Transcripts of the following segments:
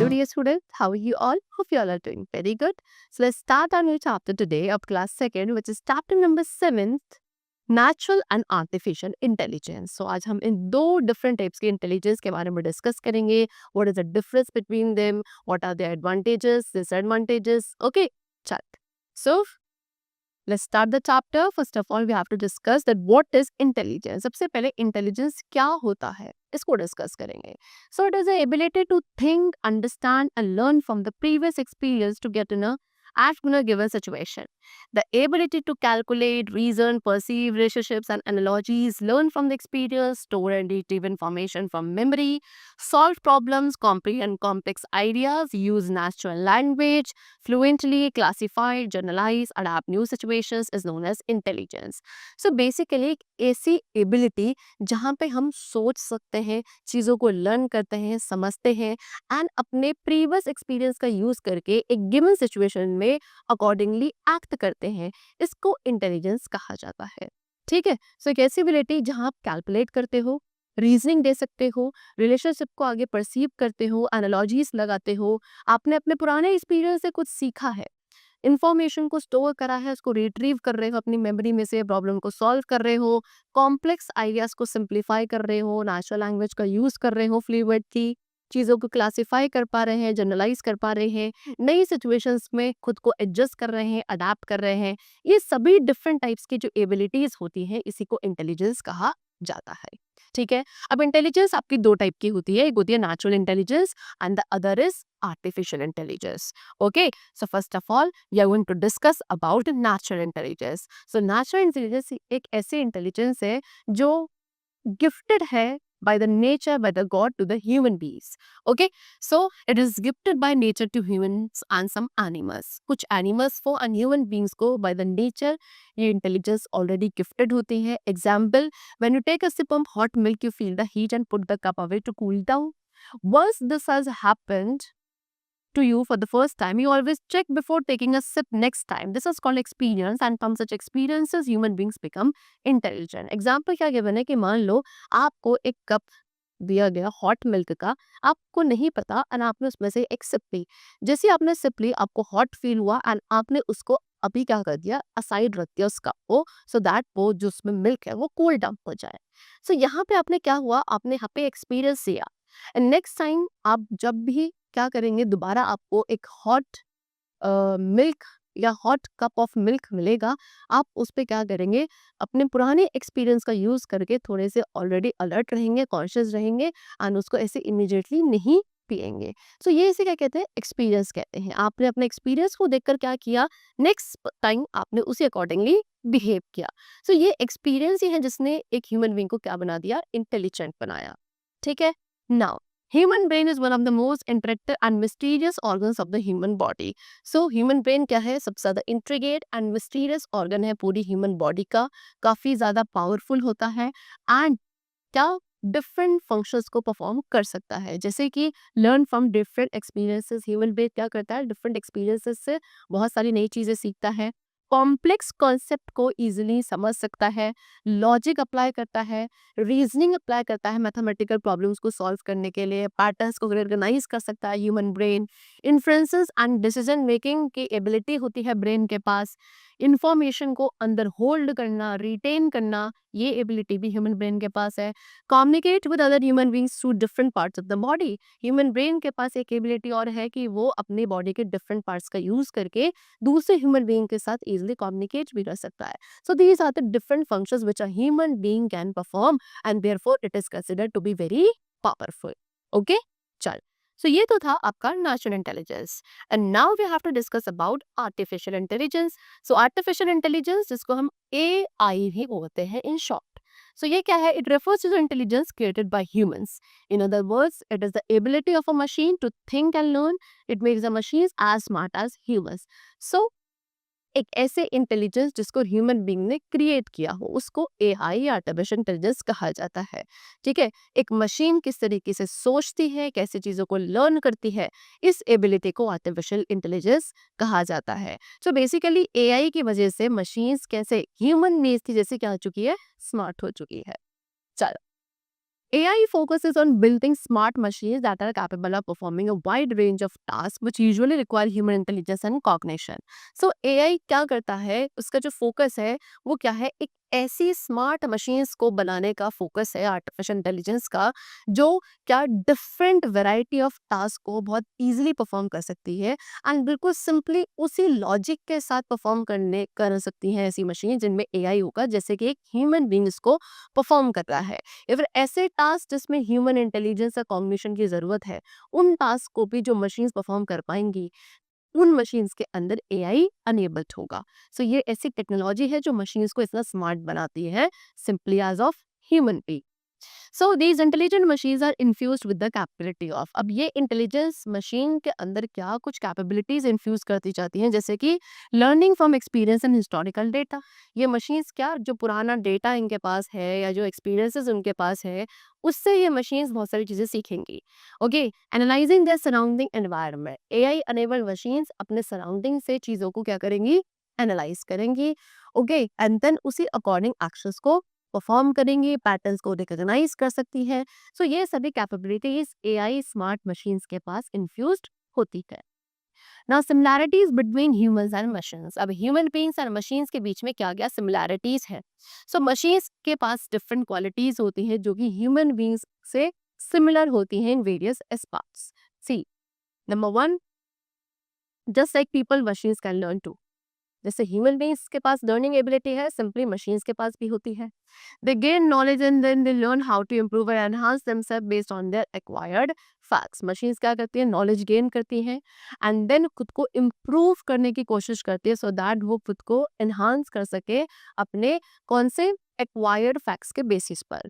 dear students, how are you all? Hope you all are doing very good. So let's start our new chapter today of class 2nd, which is chapter number 7th, Natural and Artificial Intelligence. So आज हम इन दो different types के intelligence के बारे में discuss करेंगे. What is the difference between them? What are their advantages, disadvantages? Okay, चल. So let's start the chapter. First of all, we have to discuss that what is intelligence. सबसे पहले intelligence क्या होता है इसको discuss करेंगे. So it is the ability to think, understand and learn from the previous experience to get in a act in a given situation. The ability to calculate, reason, perceive relationships and analogies, learn from the experience, store and retrieve information from memory, solve problems, comprehend complex ideas, use natural language, fluently, classify, generalize, adapt new situations is known as intelligence. So basically एक ऐसी ability जहाँ पे हम सोच सकते हैं, चीज़ों को लर्न करते हैं, समझते हैं एंड अपने प्रीवियस एक्सपीरियंस का यूज़ करके एक गिवन सिचुएशन में अकॉर्डिंगली एक्ट करते हैं, इसको इंटेलिजेंस कहा जाता है. ठीक है. सो एक ऐसी एबिलिटी जहाँ आप कैलकुलेट करते हो, रीजनिंग दे सकते हो, रिलेशनशिप को आगे परसीव करते हो, एनालॉजीज लगाते हो, आपने अपने पुराने एक्सपीरियंस से कुछ सीखा है, इंफॉर्मेशन को स्टोर करा है, उसको रिट्रीव कर रहे हो अपनी मेमोरी में से, प्रॉब्लम को सॉल्व कर रहे हो, कॉम्प्लेक्स आइडियाज को सिंप्लीफाई कर रहे हो, नेचुरल लैंग्वेज का यूज कर रहे हो, फ्लुएंटली चीज़ों को क्लासीफाई कर पा रहे हैं, जनरलाइज कर पा रहे हैं, नई सिचुएशंस में खुद को एडजस्ट कर रहे हैं, अडाप्ट कर रहे हैं. ये सभी डिफरेंट टाइप्स की जो एबिलिटीज होती हैं, इसी को इंटेलिजेंस कहा जाता है. ठीक है. अब इंटेलिजेंस आपकी दो टाइप की होती है, एक होती है natural intelligence and the other is artificial intelligence. Okay, so first of all we are going to discuss about natural intelligence. So natural intelligence एक ऐसे intelligence है जो gifted है by the nature, by the God to the human beings. Okay, so it is gifted by nature to humans and some animals. कुछ animals को and human beings को by the nature ये intelligence already gifted होती है. Example, when you take a sip of hot milk, you feel the heat and put the cup away to cool down. Once this has happened to you for the first time, you always check before taking a sip next time. This is called experience and from such experiences human beings become intelligent. Example क्या given है कि मान लो आपको एक cup दिया गया hot milk का, आपको नहीं पता एंड आपने उसमें से एक सिप ली. जैसे ही आपने सिप ली, आपको हॉट फील हुआ एंड आपने उसको अभी क्या कर दिया, असाइड रख दिया उस कप को, सो दैट वो जो उसमें मिल्क है वो कूल डाउन हो जाए. सो यहाँ पे आपने क्या हुआ, आपने यहाँ पे एक्सपीरियंस लिया एंड नेक्स्ट टाइम आप जब भी क्या करेंगे, दोबारा आपको एक हॉट मिल्क या हॉट कप ऑफ मिल्क मिलेगा, आप उस पे क्या करेंगे, अपने पुराने एक्सपीरियंस का यूज करके थोड़े से ऑलरेडी अलर्ट रहेंगे, कॉन्शियस रहेंगे एंड उसको ऐसे इमीडिएटली नहीं पिएंगे. सो ये इसे क्या कहते हैं, एक्सपीरियंस कहते हैं. आपने अपने एक्सपीरियंस को देखकर क्या किया, नेक्स्ट टाइम आपने उसी अकॉर्डिंगली बिहेव किया. सो ये एक्सपीरियंस ही है जिसने एक ह्यूमन बीइंग को क्या बना दिया, इंटेलिजेंट बनाया. ठीक है. Now human brain is one of the most interactive and mysterious organs of the human body. So human brain क्या है, सबसे ज़्यादा intricate and mysterious organ है पूरी human body का, काफ़ी ज़्यादा powerful होता है and क्या डिफरेंट फंक्शंस को परफॉर्म कर सकता है. जैसे कि learn from different experiences, human brain क्या करता है, डिफरेंट एक्सपीरियंसेस से बहुत सारी नई चीज़ें सीखता है, कॉम्प्लेक्स कॉन्सेप्ट को इजीली समझ सकता है, लॉजिक अप्लाई करता है, रीजनिंग अप्लाई करता है मैथमेटिकल प्रॉब्लम्स को सॉल्व करने के लिए, पैटर्न्स को रिकॉग्नाइज कर सकता है human brain, influences and decision making की एबिलिटी होती है ब्रेन के पास, इंफॉर्मेशन को अंदर होल्ड करना, रिटेन करना, ये एबिलिटी भी ह्यूमन ब्रेन के पास है, communicate with other human beings through different parts of the body. Human brain के पास एक एबिलिटी और है कि वो अपनी बॉडी के डिफरेंट पार्ट्स का यूज करके दूसरे ह्यूमन बीइंग के साथ इजीली कम्युनिकेट भी कर सकता है. So these are the different functions which a human being can perform and therefore it is considered to be very powerful. Okay, चल. सो ये तो था आपका natural intelligence and now we have to discuss about artificial intelligence. So artificial intelligence जिसको हम AI भी बोलते हैं इन शॉर्ट. सो ये क्या है, it refers to the intelligence created by humans. In other words it is the ability of a machine to think and learn. It makes the machines as smart as humans. So एक ऐसे intelligence जिसको human being ने create किया हो, उसको AI artificial intelligence कहा जाता है. ठीक है. एक मशीन किस तरीके से सोचती है, कैसे चीज़ों को लर्न करती है, इस एबिलिटी को आर्टिफिशियल इंटेलिजेंस कहा जाता है. सो बेसिकली AI की वजह से मशीन्स कैसे ह्यूमन नेस थी जैसे क्या हो चुकी है, स्मार्ट हो चुकी है. चलो, AI focuses on building smart machines that are capable of performing a wide range of tasks which usually require human intelligence and cognition. So AI क्या करता है, उसका जो फोकस है वो क्या है, एक ऐसी स्मार्ट मशीन्स को बनाने का फोकस है आर्टिफिशियल इंटेलिजेंस का, जो क्या डिफरेंट वैरायटी ऑफ टास्क को बहुत इजीली परफॉर्म कर सकती है एंड बिल्कुल सिंपली उसी लॉजिक के साथ परफॉर्म करने कर सकती हैं ऐसी मशीन जिनमें एआई होगा, जैसे कि एक ह्यूमन बींग इसको परफॉर्म कर रहा है, या फिर ऐसे टास्क जिसमें ह्यूमन इंटेलिजेंस या कॉग्निशन की जरूरत है, उन टास्क को भी जो मशीन्स परफॉर्म कर पाएंगी, उन मशीन्स के अंदर एआई अनेबल्ड होगा। सो ये ऐसी टेक्नोलॉजी है जो मशीन्स को इतना स्मार्ट बनाती है, simply as of human being. So these intelligent machines are infused with the capability of, अब ये इंटेलिजेंस मशीन के अंदर क्या कुछ कैपेबिलिटीज इन्फ्यूज करती जाती हैं, जैसे कि learning from experience and historical data. ये मशीन्स क्या, जो पुराना डेटा इनके पास है या जो एक्सपीरियंसेस उनके पास है, उससे ये मशीन्स बहुत सारी चीजें सीखेंगी। Okay, analysing their surrounding environment, AI enabled machines अपने सराउंडिंग से चीजों को क्या करेंगी, एनालाइज करेंगी। ओके, एंड देन उसी अकॉर्डिंग एक्शंस को परफॉर्म करेंगी, पैटर्न्स को रिकॉग्नाइज कर सकती है। सो ये सभी कैपेबिलिटीज एआई स्मार्ट मशीन्स के पास इन्फ्यूज्ड होती है। Now similarities between humans and machines, अब ह्यूमन बीइंग्स और मशीन्स के बीच में क्या क्या सिमिलैरिटीज है। सो मशीन्स के पास डिफरेंट क्वालिटीज होती हैं जो कि ह्यूमन बीइंग्स से सिमिलर होती हैं in various aspects. See, number one, just like people machines can learn too, जैसे ह्यूमन बीइंग्स के पास लर्निंग एबिलिटी है, सिंपली मशीन्स के पास भी होती है। They gain knowledge and then they learn how to improve and enhance themself based on their acquired facts. Machines क्या करती है, नॉलेज गेन करती हैं एंड देन खुद को इम्प्रूव करने की कोशिश करती है सो दैट वो खुद को एनहांस कर सके अपने कौन से एक्वायर्ड फैक्ट्स के बेसिस पर।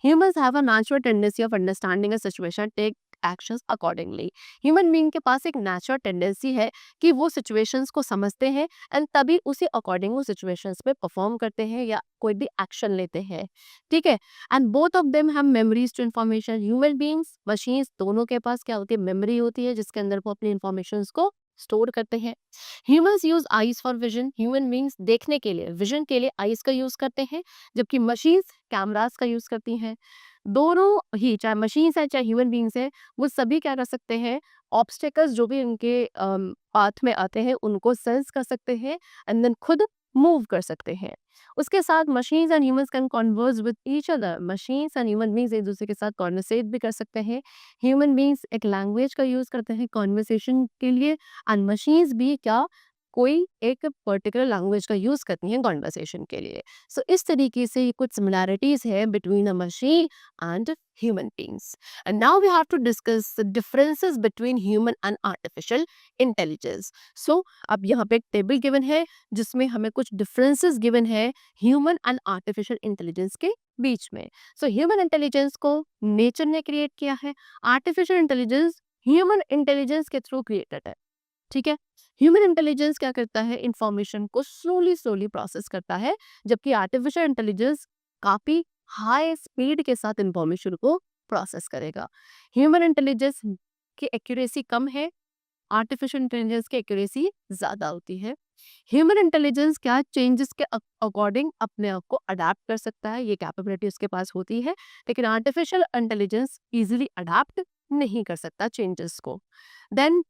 Humans have a natural tendency of understanding a situation, take actions accordingly. Human being के पास एक नेचुरल टेंडेंसी है कि वो सिचुएशंस को समझते हैं एंड तभी उसी अकॉर्डिंग वो सिचुएशंस पे परफॉर्म करते हैं या कोई भी एक्शन लेते हैं। ठीक है, and both of them have memories to information. Human beings, machines, दोनों के पास क्या होती है, मेमोरी होती है जिसके अंदर वो अपनी इन्फॉर्मेशंस को स्टोर करते हैं। Humans use eyes for vision, human beings देखने के लिए, विजन के लिए आईज का यूज करते हैं, जबकि मशीन्स कैमरास का यूज करती हैं। दोनों ही, चाहे मशीन्स है चाहे ह्यूमन बीइंग्स है, वो सभी क्या कर सकते हैं, ऑब्स्टेकल्स जो भी उनके पाथ में आते हैं उनको सेंस कर सकते हैं एंड देन खुद मूव कर सकते हैं। उसके साथ machines and humans can converse with each other, machines and human beings एक दूसरे के साथ कॉन्वर्सेट भी कर सकते हैं। ह्यूमन बीइंग्स एक लैंग्वेज का यूज करते हैं कॉन्वर्सेशन के लिए एंड मशीन्स भी क्या, कोई एक पर्टिकुलर लैंग्वेज का यूज करती हैं कॉन्वर्सेशन के लिए। सो इस तरीके से ये कुछ सिमिलैरिटीज है between a machine and human beings. And now we have to discuss the differences between human and artificial intelligence. So अब यहाँ पे एक टेबल गिवन है जिसमें हमें कुछ differences गिवन है human and artificial intelligence के बीच में। So human intelligence को नेचर ने क्रिएट किया है, artificial intelligence human intelligence के थ्रू क्रिएटेड है। ठीक है, ह्यूमन इंटेलिजेंस क्या करता है, इंफॉर्मेशन को स्लोली स्लोली प्रोसेस करता है, जबकि आर्टिफिशियल इंटेलिजेंस काफी हाई स्पीड के साथ इंफॉर्मेशन को प्रोसेस करेगा। ह्यूमन इंटेलिजेंस की एक्यूरेसी कम है, आर्टिफिशियल इंटेलिजेंस की एक्यूरेसी ज्यादा होती है। ह्यूमन इंटेलिजेंस क्या, चेंजेस के अकॉर्डिंग अपने आप को अडेप्ट कर सकता है, ये कैपेबिलिटी उसके पास होती है, लेकिन आर्टिफिशियल इंटेलिजेंस इजीली अडेप्ट नहीं कर सकता चेंजेस को। देन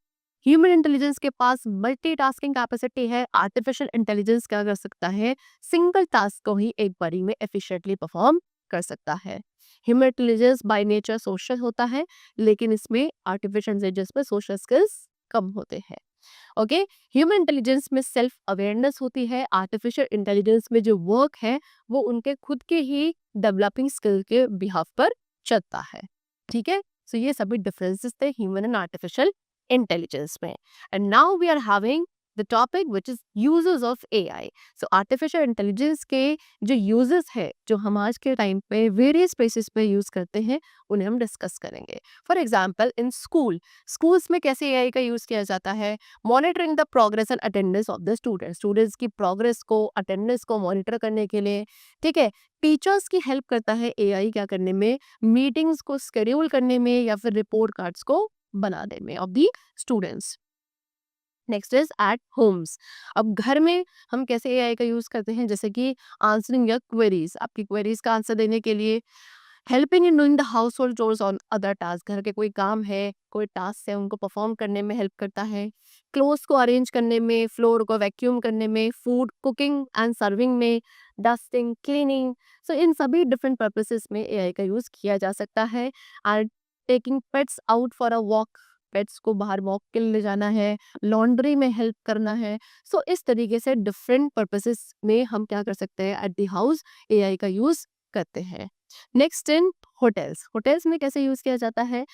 ह्यूमन इंटेलिजेंस के पास मल्टीटास्किंग कैपेसिटी है, आर्टिफिशियल इंटेलिजेंस क्या कर सकता है, सिंगल टास्क को ही एक बारी में एफिशिएंटली परफॉर्म कर सकता है। Human intelligence by nature social होता है, लेकिन इसमें आर्टिफिशियल इंटेलिजेंस में सोशल स्किल्स कम होते हैं। ओके, ह्यूमन इंटेलिजेंस में सेल्फ अवेयरनेस होती है, आर्टिफिशियल इंटेलिजेंस में जो वर्क है वो उनके खुद के ही डेवलपिंग स्किल के बिहाफ पर चलता है। ठीक है, सो ये सभी डिफरेंसेस थे ह्यूमन एंड आर्टिफिशियल इंटेलिजेंस में। And now we are having the topic which is uses of AI. So artificial intelligence के जो यूजेस है, जो हम आज के टाइम पे वेरियस प्लेसेस पे यूज करते हैं, उन्हें हम डिस्कस करेंगे। फॉर एग्जाम्पल इन स्कूल्स में कैसे एआई का यूज किया जाता है, monitoring the progress and attendance of the students की प्रोग्रेस को, अटेंडेंस को मॉनिटर करने के लिए। ठीक है, टीचर्स की हेल्प करता है एआई क्या करने में, मीटिंग्स को स्केड्यूल करने में या फिर रिपोर्ट कार्ड्स को बनाने में of the students. Next is eight Holmes. अब घर में हम कैसे एआई का यूज करते हैं, जैसे कि आंसरिंग योर क्वेरीज, आपकी क्वेरीज का आंसर देने के लिए, helping in doing the house hold chores on other task, घर के कोई काम है, कोई टास्क है, उनको परफॉर्म करने में हेल्प करता है। क्लोथ्स को अरेंज करने में, फ्लोर को वैक्यूम करने में, फूड कुकिंग एंड सर्विंग में, डस्टिंग, क्लीनिंग। सो इन सभी डिफरेंट पर्पसेस में एआई का यूज किया जा सकता है। And taking pets out for a walk, pets को बाहर वॉक के लिए ले जाना है, लॉन्ड्री में हेल्प करना है। सो इस तरीके से डिफरेंट पर्पसेस में हम क्या कर सकते हैं एट द हाउस एआई का यूज करते हैं। नेक्स्ट इन होटल्स, होटल्स में कैसे यूज किया जाता है?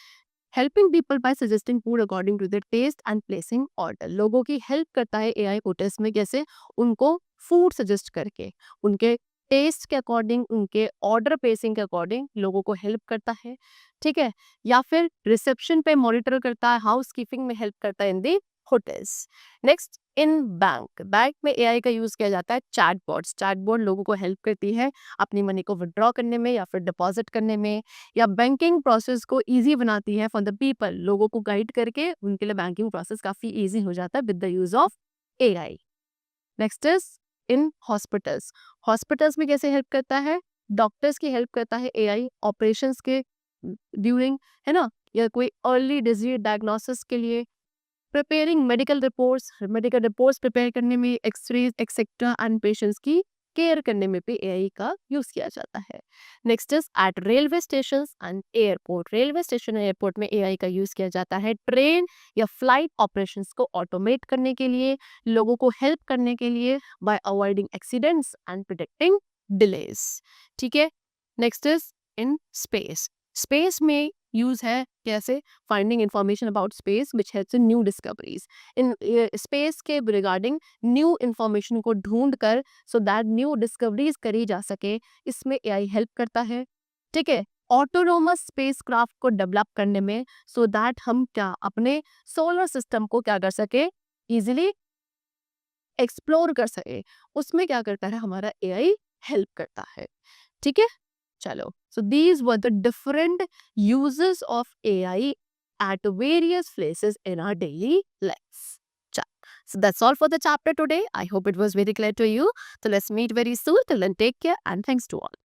Helping people by suggesting food according to their taste and placing order, लोगों की हेल्प करता है एआई होटल्स में, कैसे? उनको फूड सजेस्ट करके, उनके टेस्ट के अकॉर्डिंग, उनके ऑर्डर प्लेसिंग के अकॉर्डिंग लोगों को हेल्प करता है। ठीक है, या फिर रिसेप्शन पे मॉनिटर करता है, हाउस कीपिंग में हेल्प करता है in the hotels. Next in bank, bank में एआई का यूज किया जाता है चैटबॉट्स, चैटबॉट लोगों को हेल्प करती है अपनी मनी को विड्रॉ करने में या फिर डिपॉजिट करने में, या बैंकिंग प्रोसेस को इजी बनाती है फॉर द पीपल, लोगों को गाइड करके उनके लिए बैंकिंग प्रोसेस काफी इजी हो जाता है with the use of AI. Next is in hospitals, hospitals में कैसे हेल्प करता है? डॉक्टर्स की हेल्प करता है एआई ऑपरेशंस के ड्यूरिंग, है ना, या कोई अर्ली डिजीज डायग्नोसिस के लिए, प्रिपेयरिंग मेडिकल रिपोर्ट्स प्रिपेयर करने में, एक्सरे एक्सेट्रा एंड पेशेंट्स की केयर करने में भी एआई का यूज किया जाता है। Next is eight railway station and airport, railway station और एयरपोर्ट में एआई का यूज किया जाता है ट्रेन या फ्लाइट ऑपरेशंस को ऑटोमेट करने के लिए, लोगों को हेल्प करने के लिए, bye avoiding accidents and predicting delays. ठीक है, next is in space, space में यूज है कैसे? Finding information about space which helps in new discoveries, in space के रिगार्डिंग न्यू इंफॉर्मेशन को ढूंढ कर सो दैट न्यू डिस्कवरीज करी जा सके, इसमें एआई हेल्प करता है। ठीक है, ऑटोनोमस स्पेसक्राफ्ट को डेवलप करने में, सो दैट हम क्या अपने सोलर सिस्टम को क्या कर सके, इजिली एक्सप्लोर कर सके, उसमें क्या करता है हमारा एआई, हेल्प करता है। ठीक है, चलो, so these were the different uses of AI at various places in our daily lives. So that's all for the chapter today. I hope it was very clear to you. So let's meet very soon. Till then, take care and thanks to all.